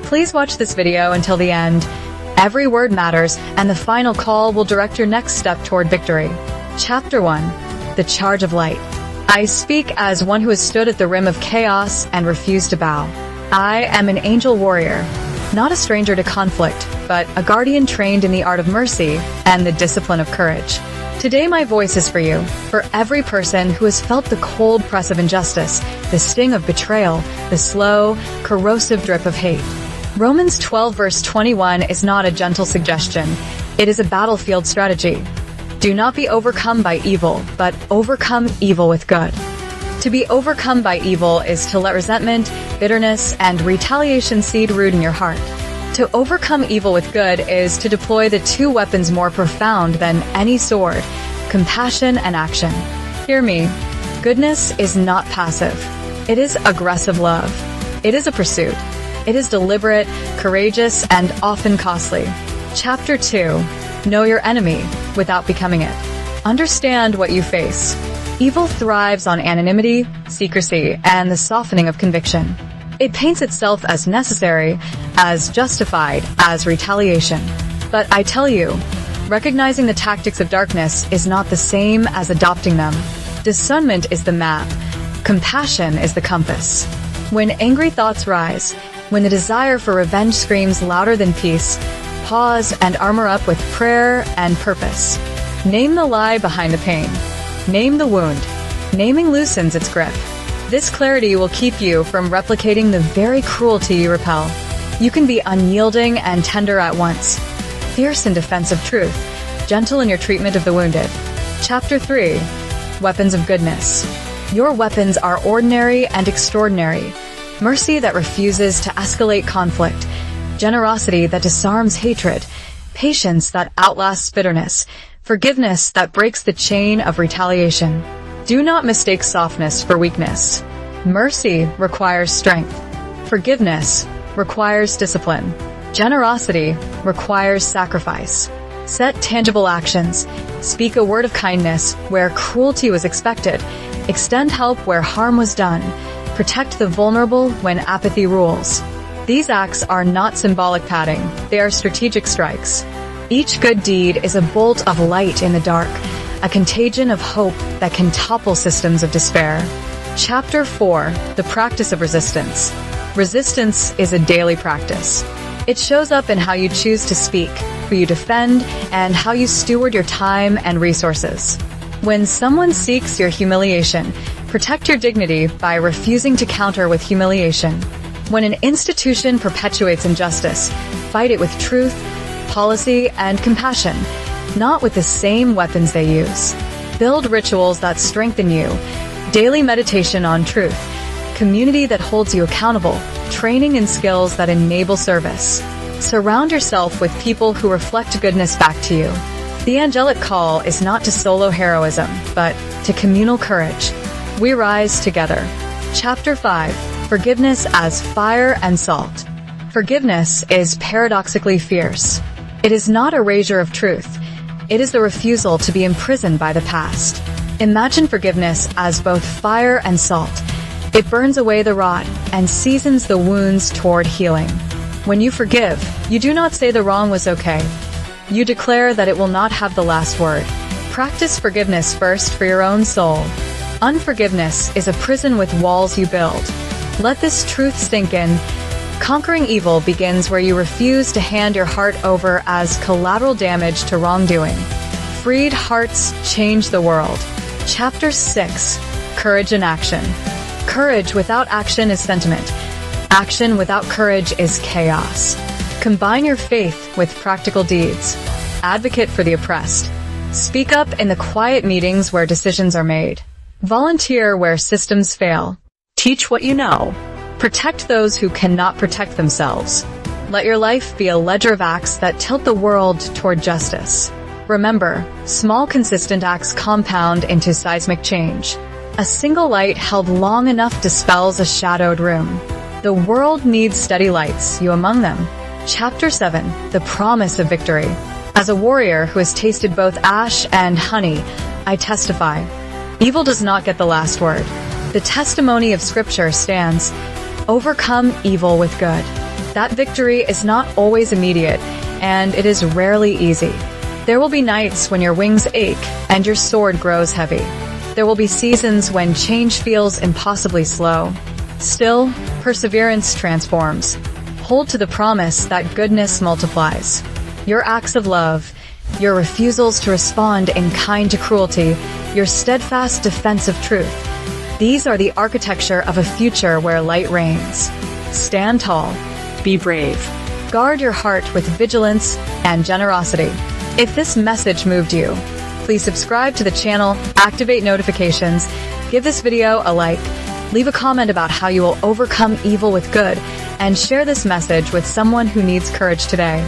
Please watch this video until the end. Every word matters, and the final call will direct your next step toward victory. Chapter 1. The Charge of Light. I speak as one who has stood at the rim of chaos and refused to bow. I am an angel warrior, not a stranger to conflict, but a guardian trained in the art of mercy and the discipline of courage. Today my voice is for you, for every person who has felt the cold press of injustice, the sting of betrayal, the slow, corrosive drip of hate. Romans 12 verse 21 is not a gentle suggestion. It is a battlefield strategy. Do not be overcome by evil, but overcome evil with good. To be overcome by evil is to let resentment, bitterness, and retaliation seed root in your heart. To overcome evil with good is to deploy the two weapons more profound than any sword, compassion and action. Hear me. Goodness is not passive. It is aggressive love. It is a pursuit. It is deliberate, courageous, and often costly. Chapter 2. Know your enemy without becoming it. Understand what you face. Evil thrives on anonymity, secrecy, and the softening of conviction. It paints itself as necessary, as justified, as retaliation. But I tell you, recognizing the tactics of darkness is not the same as adopting them. Discernment is the map. Compassion is the compass. When angry thoughts rise, when the desire for revenge screams louder than peace, pause and armor up with prayer and purpose. Name the lie behind the pain. Name the wound. Naming loosens its grip. This clarity will keep you from replicating the very cruelty you repel. You can be unyielding and tender at once, fierce in defense of truth, gentle in your treatment of the wounded. Chapter 3. Weapons of Goodness. Your weapons are ordinary and extraordinary. Mercy that refuses to escalate conflict, generosity that disarms hatred, patience that outlasts bitterness, forgiveness that breaks the chain of retaliation. Do not mistake softness for weakness. Mercy requires strength. Forgiveness requires discipline. Generosity requires sacrifice. Set tangible actions. Speak a word of kindness where cruelty was expected. Extend help where harm was done. Protect the vulnerable when apathy rules. These acts are not symbolic padding. They are strategic strikes. Each good deed is a bolt of light in the dark, a contagion of hope that can topple systems of despair. Chapter 4. The Practice of Resistance. Resistance is a daily practice. It shows up in how you choose to speak, who you defend, and how you steward your time and resources. When someone seeks your humiliation, protect your dignity by refusing to counter with humiliation. When an institution perpetuates injustice, fight it with truth, policy, and compassion, not with the same weapons they use. Build rituals that strengthen you, daily meditation on truth, community that holds you accountable, training and skills that enable service. Surround yourself with people who reflect goodness back to you. The angelic call is not to solo heroism, but to communal courage. We rise together. Chapter 5. Forgiveness as fire and salt. Forgiveness is paradoxically fierce. It is not erasure of truth. It is the refusal to be imprisoned by the past. Imagine forgiveness as both fire and salt. It burns away the rot and seasons the wounds toward healing. When you forgive, you do not say the wrong was okay. You declare that it will not have the last word. Practice forgiveness first for your own soul. Unforgiveness is a prison with walls you build. Let this truth sink in. Conquering evil begins where you refuse to hand your heart over as collateral damage to wrongdoing. Freed hearts change the world. Chapter 6. Courage in Action. Courage without action is sentiment. Action without courage is chaos. Combine your faith with practical deeds. Advocate for the oppressed. Speak up in the quiet meetings where decisions are made. Volunteer where systems fail. Teach what you know. Protect those who cannot protect themselves. Let your life be a ledger of acts that tilt the world toward justice. Remember, small consistent acts compound into seismic change. A single light held long enough dispels a shadowed room. The world needs steady lights, you among them. Chapter 7. The Promise of Victory. As a warrior who has tasted both ash and honey, I testify. Evil does not get the last word. The testimony of Scripture stands. Overcome evil with good. That victory is not always immediate, and it is rarely easy. There will be nights when your wings ache and your sword grows heavy. There will be seasons when change feels impossibly slow. Still, perseverance transforms. Hold to the promise that goodness multiplies. Your acts of love, your refusals to respond in kind to cruelty, your steadfast defense of truth. These are the architecture of a future where light reigns. Stand tall. Be brave. Guard your heart with vigilance and generosity. If this message moved you, please subscribe to the channel, activate notifications, give this video a like, leave a comment about how you will overcome evil with good, and share this message with someone who needs courage today.